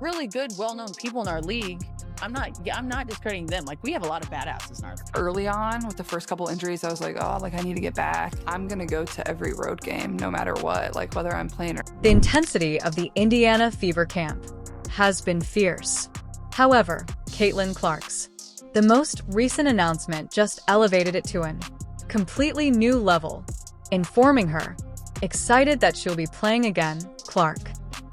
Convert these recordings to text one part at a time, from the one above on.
really good, well-known people in our league. I'm not discrediting them. Like, we have a lot of badasses in our league. Early on, with the first couple injuries, I was like, oh, like I need to get back. I'm gonna go to every road game, no matter what, like whether I'm playing or. The intensity of the Indiana Fever camp has been fierce. However, Caitlin Clark's the most recent announcement just elevated it to an completely new level, informing her, excited that she'll be playing again. Clark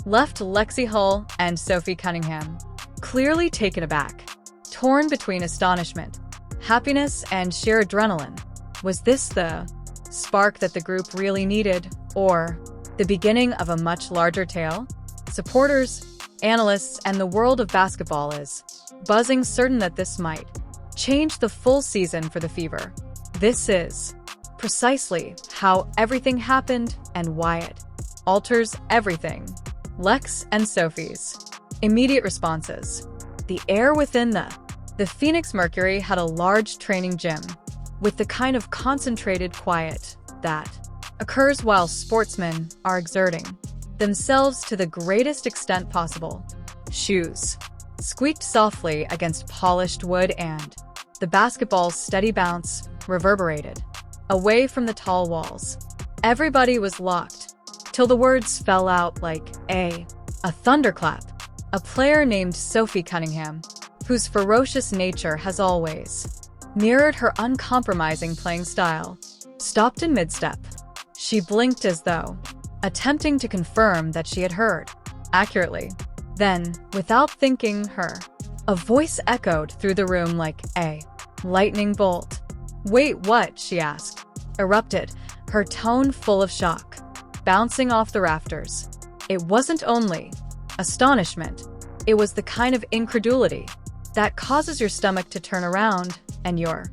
left Lexie Hull and Sophie Cunningham clearly taken aback, torn between astonishment, happiness, and sheer adrenaline. Was this the spark that the group really needed, or the beginning of a much larger tale? Supporters, analysts, and the world of basketball is buzzing, certain that this might change the full season for the Fever. This is precisely how everything happened and why it alters everything. Lex and Sophie's immediate responses. The air within the Phoenix Mercury had a large training gym with the kind of concentrated quiet that occurs while sportsmen are exerting themselves to the greatest extent possible. Shoes squeaked softly against polished wood, and the basketball's steady bounce reverberated away from the tall walls. Everybody was locked till the words fell out like a thunderclap. A player named Sophie Cunningham, whose ferocious nature has always mirrored her uncompromising playing style, stopped in mid-step. She blinked as though attempting to confirm that she had heard accurately. Then, without thinking a voice echoed through the room like a lightning bolt. "Wait, what?" she asked, erupted, her tone full of shock, bouncing off the rafters. It wasn't only astonishment, it was the kind of incredulity that causes your stomach to turn around and your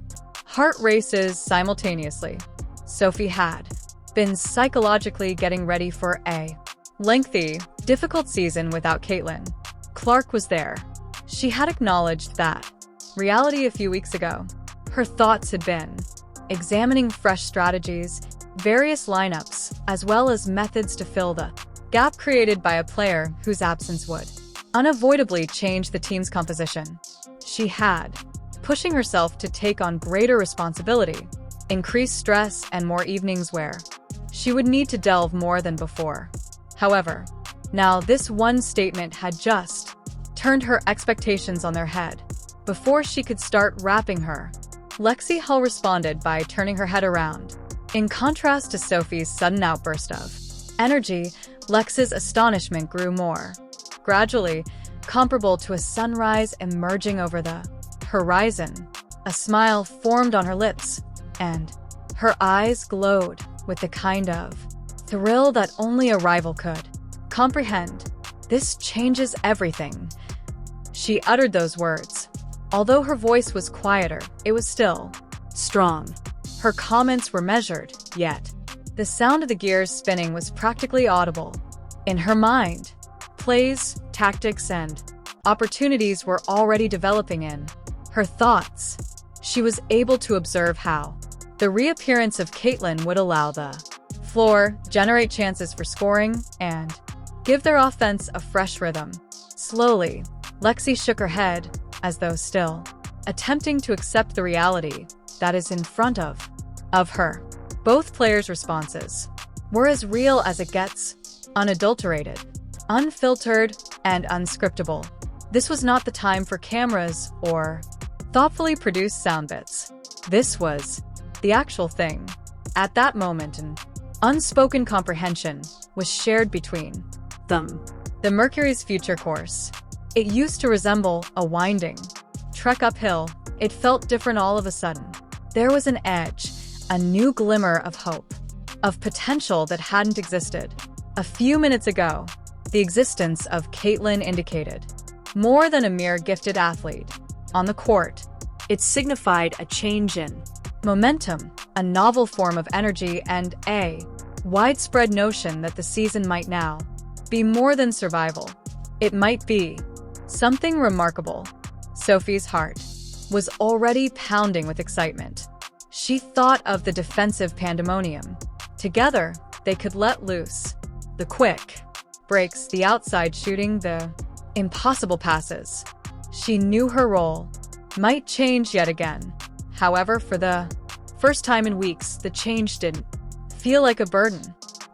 heart races simultaneously. Sophie had been psychologically getting ready for a lengthy, difficult season without Caitlin. Clark was there. She had acknowledged that reality a few weeks ago. Her thoughts had been examining fresh strategies, various lineups, as well as methods to fill the gap created by a player whose absence would unavoidably change the team's composition. She had pushing herself to take on greater responsibility, increased stress, and more evenings where she would need to delve more than before. However, now this one statement had just turned her expectations on their head. Before she could start wrapping her, Lexie Hull responded by turning her head around. In contrast to Sophie's sudden outburst of energy, Lex's astonishment grew more gradually, comparable to a sunrise emerging over the horizon. A smile formed on her lips, and her eyes glowed with the kind of thrill that only a rival could comprehend. "This changes everything." She uttered those words. Although her voice was quieter, it was still strong. Her comments were measured, yet the sound of the gears spinning was practically audible. In her mind, plays, tactics, and opportunities were already developing in her thoughts. She was able to observe how the reappearance of Caitlin would allow the floor generate chances for scoring and give their offense a fresh rhythm. Slowly, Lexie shook her head, as though still attempting to accept the reality that is in front of her. Both players' responses were as real as it gets, unadulterated, unfiltered, and unscriptable. This was not the time for cameras or thoughtfully produced sound bits. This was the actual thing. At that moment, an unspoken comprehension was shared between them. The Mercury's future course. It used to resemble a winding trek uphill. It felt different all of a sudden. There was an edge, a new glimmer of hope, of potential that hadn't existed a few minutes ago. The existence of Caitlin indicated more than a mere gifted athlete on the court. It signified a change in momentum, a novel form of energy, and a widespread notion that the season might now be more than survival. It might be something remarkable. Sophie's heart was already pounding with excitement. She thought of the defensive pandemonium. Together, they could let loose the quick breaks, the outside shooting, the impossible passes. She knew her role might change yet again. However, for the first time in weeks, the change didn't feel like a burden.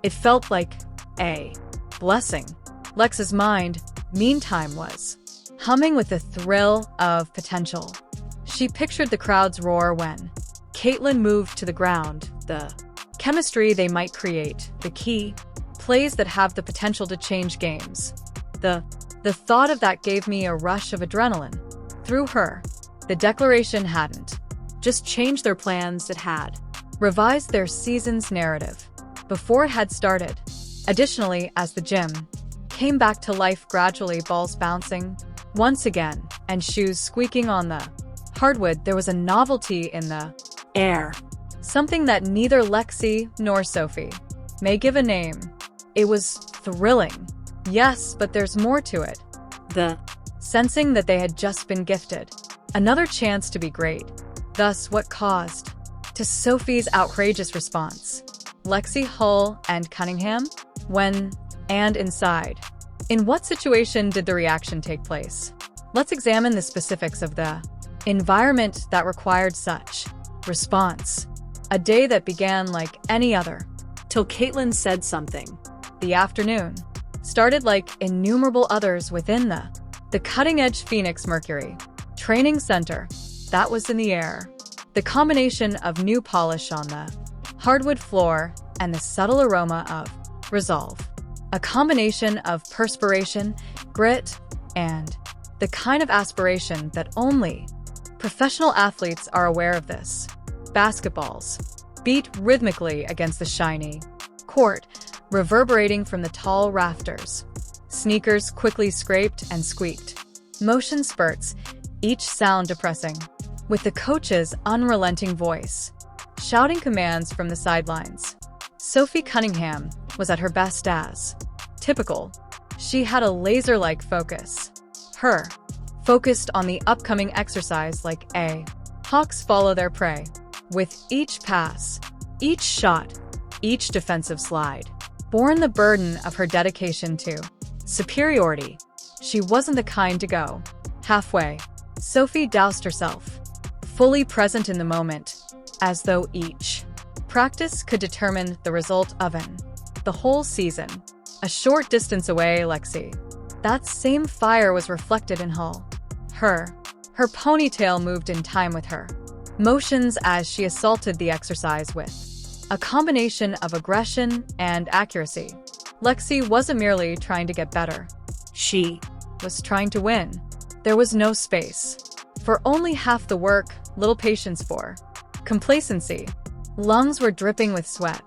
It felt like a blessing. Lex's mind, meantime, was humming with the thrill of potential. She pictured the crowd's roar when Caitlin moved to the ground, the chemistry they might create, the key plays that have the potential to change games. The thought of that gave me a rush of adrenaline. Through her, the declaration hadn't just changed their plans, it had revised their season's narrative before it had started. Additionally, as the gym came back to life gradually, balls bouncing once again and shoes squeaking on the hardwood, there was a novelty in the air, something that neither Lexie nor Sophie may give a name. It was thrilling, yes, but there's more to it. The sensing that they had just been gifted another chance to be great. Thus, what caused to Sophie's outrageous response? Lexie Hull and Cunningham? When and inside? In what situation did the reaction take place? Let's examine the specifics of the environment that required such response. A day that began like any other, till Caitlin said something. The afternoon started like innumerable others within the cutting-edge Phoenix Mercury Training Center that was in the air. The combination of new polish on the hardwood floor and the subtle aroma of resolve. A combination of perspiration, grit, and the kind of aspiration that only professional athletes are aware of. This basketballs beat rhythmically against the shiny court, reverberating from the tall rafters. Sneakers quickly scraped and squeaked. Motion spurts, each sound depressing, with the coach's unrelenting voice shouting commands from the sidelines. Sophie Cunningham was at her best as typical. She had a laser-like focus. Her focused on the upcoming exercise like a hawks follow their prey. With each pass, each shot, each defensive slide, borne the burden of her dedication to superiority. She wasn't the kind to go halfway. Sophie doused herself, fully present in the moment, as though each practice could determine the result of the whole season. A short distance away, Lexie. That same fire was reflected in Hull. Her ponytail moved in time with her motions as she assaulted the exercise with a combination of aggression and accuracy. Lexie wasn't merely trying to get better. She was trying to win. There was no space for only half the work, little patience for complacency. Lungs were dripping with sweat,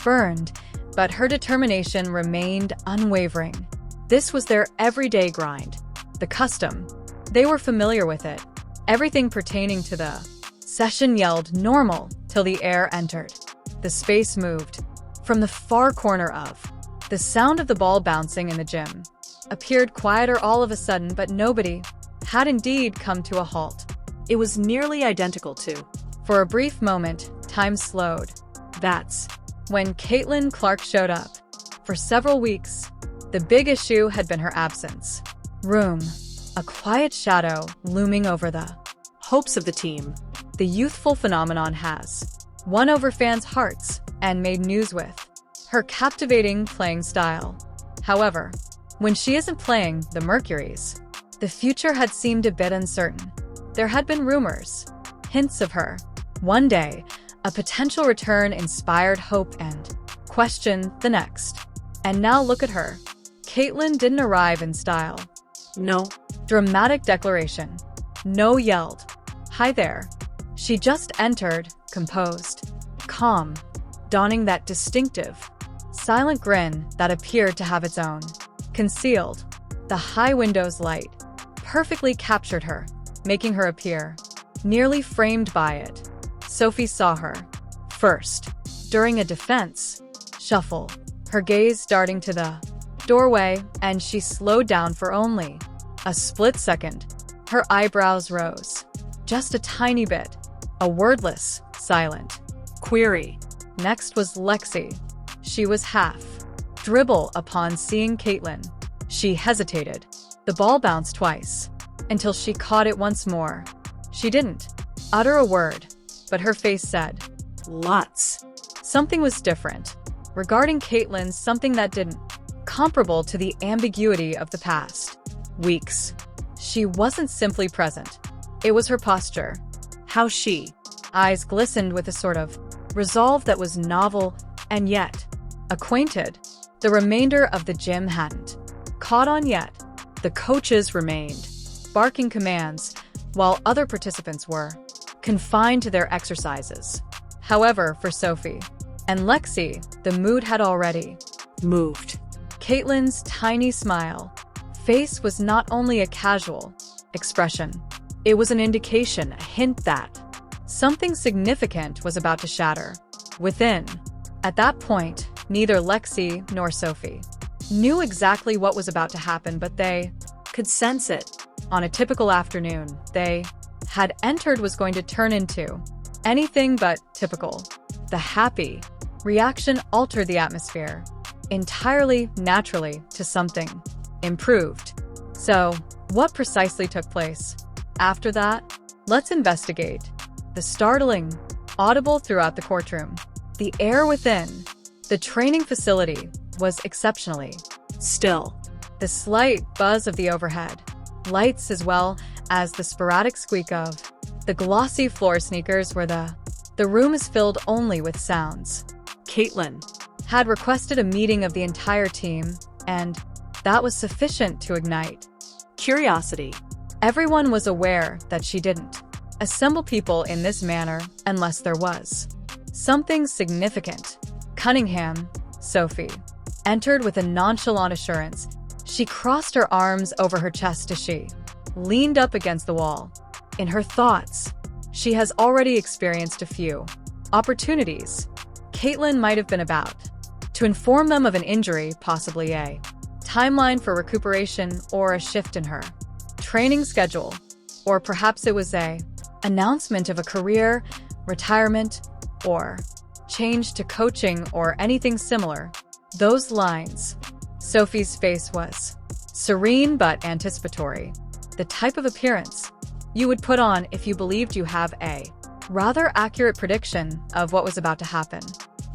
burned, but her determination remained unwavering. This was their everyday grind, the custom. They were familiar with it. Everything pertaining to the session yelled normal till the air entered. The space moved. From the far corner of the sound of the ball bouncing in the gym appeared quieter all of a sudden, but nobody had indeed come to a halt. It was nearly identical to. For a brief moment, time slowed. That's when Caitlin Clark showed up. For several weeks, the big issue had been her absence. Room, a quiet shadow looming over the hopes of the team. The youthful phenomenon has won over fans' hearts and made news with her captivating playing style. However, when she isn't playing the Mercuries, the future had seemed a bit uncertain. There had been rumors, hints of her. One day, a potential return inspired hope and question the next. And now look at her. Caitlin didn't arrive in style. No dramatic declaration. No yelled, "Hi there." She just entered, composed, calm, donning that distinctive, silent grin that appeared to have its own concealed. The high window's light perfectly captured her, making her appear nearly framed by it. Sophie saw her first during a defense shuffle, her gaze darting to the doorway, and she slowed down for only a split second. Her eyebrows rose just a tiny bit, a wordless, silent query. Next was Lexie. She was half dribble upon seeing Caitlin. She hesitated, The ball bounced twice, until she caught it once more. She didn't utter a word, but her face said, Lots. Something was different. Regarding Caitlin, something that didn't. Comparable to the ambiguity of the past. Weeks. She wasn't simply present. It was her posture. How's she? Eyes glistened with a sort of resolve that was novel and yet acquainted. The remainder of the gym hadn't caught on yet. The coaches remained barking commands, while other participants were confined to their exercises. However, for Sophie and Lexie, the mood had already moved. Caitlin's tiny smile face was not only a casual expression, it was an indication, a hint that something significant was about to shatter within. At that point, neither Lexie nor Sophie knew exactly what was about to happen, but they could sense it. On a typical afternoon, they had entered was going to turn into anything but typical. The happy reaction altered the atmosphere entirely naturally to something improved. So, what precisely took place? After that, let's investigate. The startling, audible throughout the courtroom. The air within the training facility was exceptionally still. The slight buzz of the overhead lights, as well as the sporadic squeak of the glossy floor sneakers, where the room is filled only with sounds. Caitlin had requested a meeting of the entire team, and that was sufficient to ignite curiosity. Everyone was aware that she didn't assemble people in this manner unless there was something significant. Cunningham, Sophie, entered with a nonchalant assurance. She crossed her arms over her chest as she leaned up against the wall. In her thoughts, she has already experienced a few opportunities Caitlin might have been about to inform them of an injury, possibly a timeline for recuperation or a shift in her training schedule, or perhaps it was a announcement of a career, retirement, or change to coaching or anything similar. Those lines. Sophie's face was serene but anticipatory, the type of appearance you would put on if you believed you have a rather accurate prediction of what was about to happen.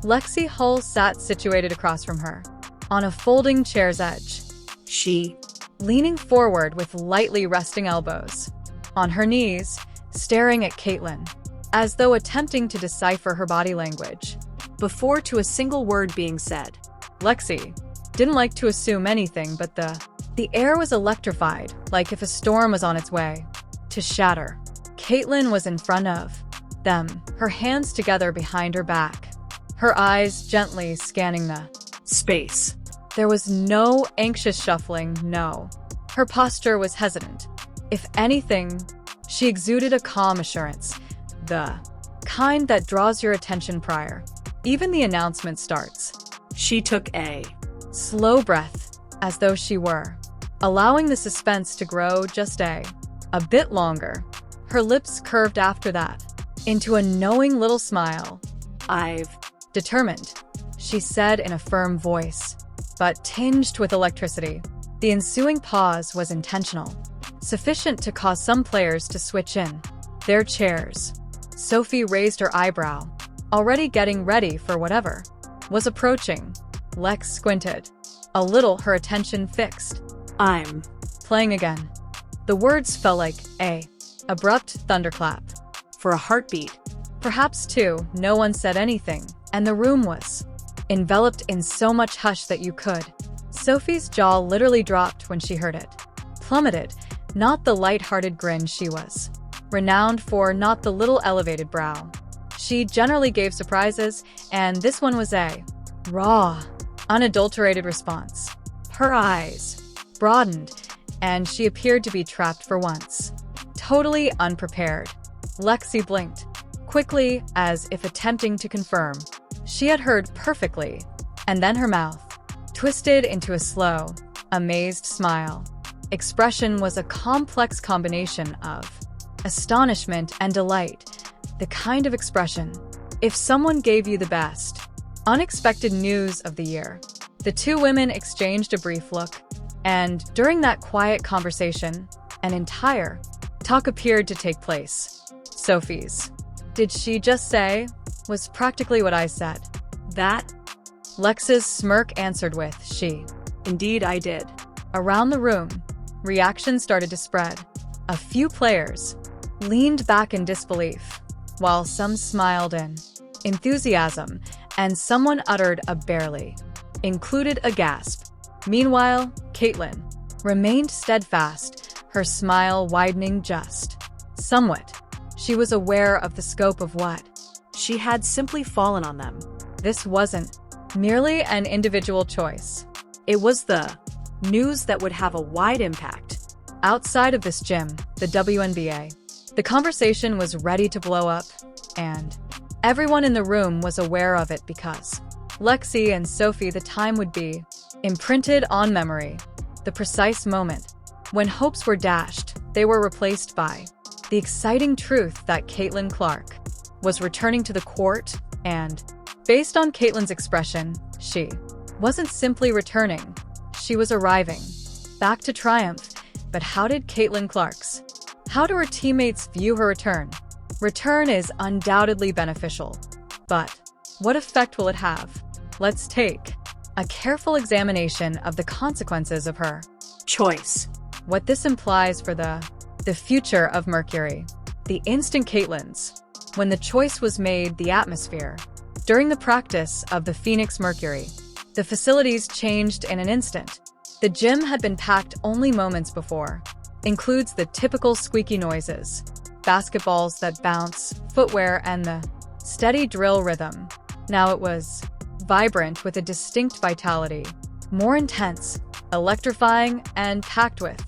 Lexie Hull sat situated across from her, on a folding chair's edge. She, leaning forward with lightly resting elbows, on her knees, staring at Caitlin, as though attempting to decipher her body language. Before to a single word being said. Lexie didn't like to assume anything, but the air was electrified, like if a storm was on its way to shatter. Caitlin was in front of them, her hands together behind her back, her eyes gently scanning the space. There was no anxious shuffling, no. Her posture was hesitant. If anything, she exuded a calm assurance, the kind that draws your attention prior even the announcement starts. She took a slow breath, as though she were allowing the suspense to grow just a bit longer. Her lips curved after that into a knowing little smile. I've determined, she said in a firm voice, but tinged with electricity. The ensuing pause was intentional, sufficient to cause some players to switch in their chairs. Sophie raised her eyebrow, already getting ready for whatever was approaching. Lex squinted a little, her attention fixed. I'm playing again. The words fell like a abrupt thunderclap. For a heartbeat. Perhaps two. No one said anything, and the room was enveloped in so much hush that you could. Sophie's jaw literally dropped when she heard it. Plummeted, not the light-hearted grin she was renowned for, not the little elevated brow she generally gave surprises, and this one was a raw, unadulterated response. Her eyes broadened, and she appeared to be trapped for once. Totally unprepared. Lexie blinked quickly, as if attempting to confirm she had heard perfectly, and then her mouth twisted into a slow, amazed smile. Expression was a complex combination of astonishment and delight, the kind of expression if someone gave you the best, unexpected news of the year. The two women exchanged a brief look, And during that quiet conversation, an entire talk appeared to take place. Sophie's "Did she just say?" was practically what I said. That? Lex's smirk answered with, "She." Indeed, I did. Around the room, reactions started to spread. A few players leaned back in disbelief, while some smiled in enthusiasm, and someone uttered a barely included a gasp. Meanwhile, Caitlin remained steadfast, her smile widening just somewhat. She was aware of the scope of what She had simply fallen on them. this wasn't merely an individual choice. It was the news that would have a wide impact. Outside of this gym, the WNBA, the conversation was ready to blow up, and everyone in the room was aware of it because Lexie and Sophie, the time would be imprinted on memory. The precise moment when hopes were dashed, they were replaced by the exciting truth that Caitlin Clark was returning to the court, and based on Caitlin's expression, she wasn't simply returning, she was arriving back to triumph. But how did Caitlin Clark's? How do her teammates view her return? Return is undoubtedly beneficial, but what effect will it have? Let's take a careful examination of the consequences of her Choice. what this implies for the future of Mercury. The instant Caitlin's, when the choice was made, the atmosphere. During the practice of the Phoenix Mercury, the facilities changed in an instant. The gym had been packed only moments before. Includes the typical squeaky noises, basketballs that bounce, footwear, and the steady drill rhythm. Now it was vibrant with a distinct vitality, more intense, electrifying, and packed with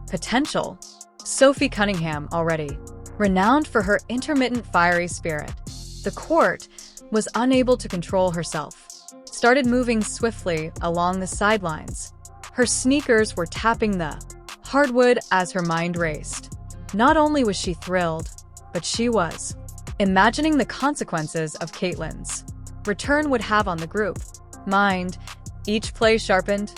potential. Sophie Cunningham, already renowned for her intermittent fiery spirit, the court was unable to control herself, started moving swiftly along the sidelines. Her sneakers were tapping the hardwood as her mind raced. Not only was she thrilled, but she was imagining the consequences of Caitlin's return would have on the group. Mind, each play sharpened,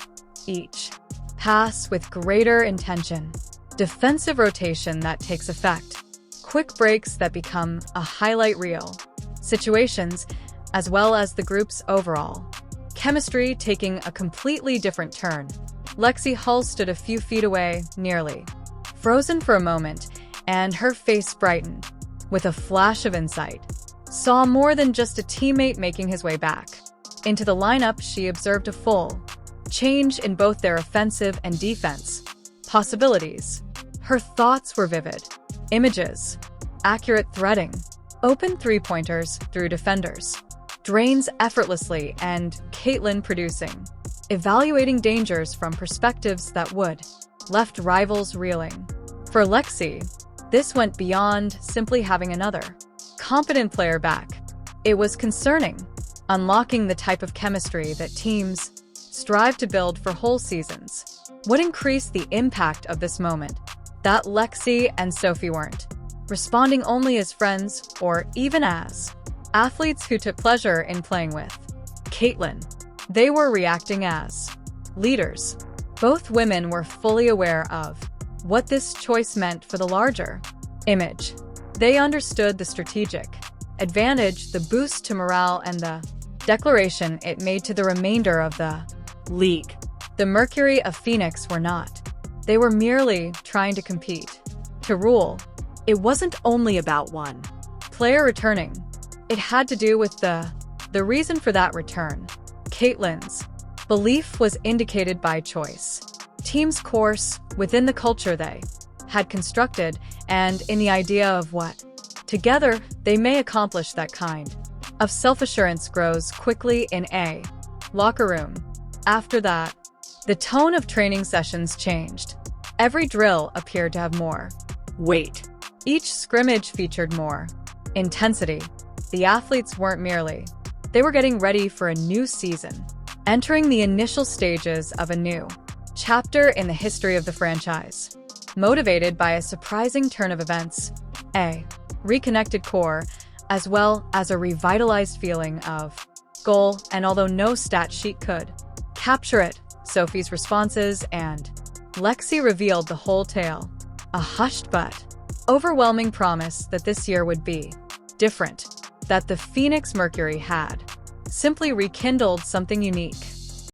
each pass with greater intention. Defensive rotation that takes effect. Quick breaks that become a highlight reel. Situations, as well as the group's overall chemistry taking a completely different turn. Lexie Hull stood a few feet away, nearly frozen for a moment, and her face brightened with a flash of insight. Saw more than just a teammate making his way back into the lineup. She observed a full change in both their offensive and defense possibilities. Her thoughts were vivid. Images, accurate threading, open three-pointers through defenders, drains effortlessly, and Caitlin producing, evaluating dangers from perspectives that would left rivals reeling. For Lexie, this went beyond simply having another competent player back. It was concerning, unlocking the type of chemistry that teams strive to build for whole seasons. What increased the impact of this moment? That Lexie and Sophie weren't responding only as friends or even as athletes who took pleasure in playing with Caitlin. They were reacting as leaders. Both women were fully aware of what this choice meant for the larger image. They understood the strategic advantage, the boost to morale, and the declaration it made to the remainder of the league. The Mercury of Phoenix were not. They were merely trying to compete, to rule. It wasn't only about one player returning. It had to do with the reason for that return. Caitlin's belief was indicated by choice. Team's course within the culture they had constructed, and in the idea of what together they may accomplish. That kind of self-assurance grows quickly in a locker room. After that, the tone of training sessions changed. Every drill appeared to have more weight. Each scrimmage featured more intensity. The athletes weren't merely. They were getting ready for a new season, entering the initial stages of a new chapter in the history of the franchise. Motivated by a surprising turn of events, a reconnected core, as well as a revitalized feeling of goal, and although no stat sheet could capture it, Sophie's responses, and Lexie revealed the whole tale. A hushed but overwhelming promise that this year would be different, that the Phoenix Mercury had simply rekindled something unique.